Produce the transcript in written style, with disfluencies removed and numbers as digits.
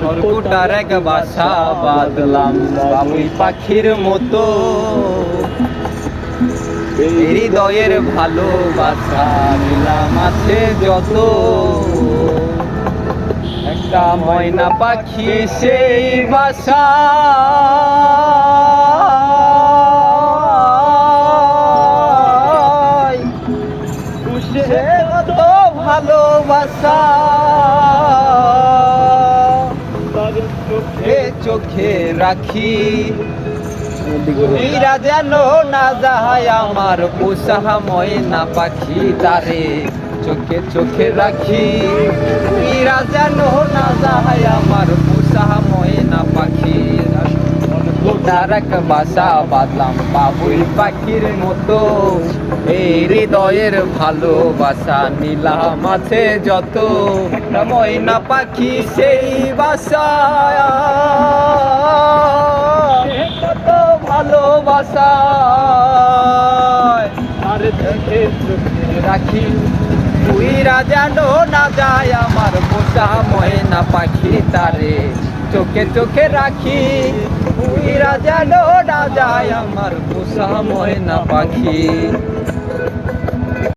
খড়কুটার এক বাসা বাঁধলাম বাবুই পাখির মতো, হৃদয়ের ভালোবাসা নিলাম আছে যত। একটা ময়না পাখি সেই বাসা কত ভালোবাসা, চোখে চোখে রাখি উইরা যেন না যায় আমার পোষা ময়না পাখি তারে। চোখে চোখে রাখি উইরা যেন না যায় আমার পোষা ময়না পাখি। খড়কুটার এক বাসা বাঁধলাম বাবুই পাখির মতো, এই হৃদয়ের ভালোবাসা নিলাম আছে যত। ময়না পাখি সেই বাসা কত ভালোবাসা, আর চোখে চোখে রাখি উইরা যেন না যায় আমার পোষা ময়না পাখি তারে। চোখে চোখে রাখি উইরা যেন না যায় আমার পোষা ময়না পাখি।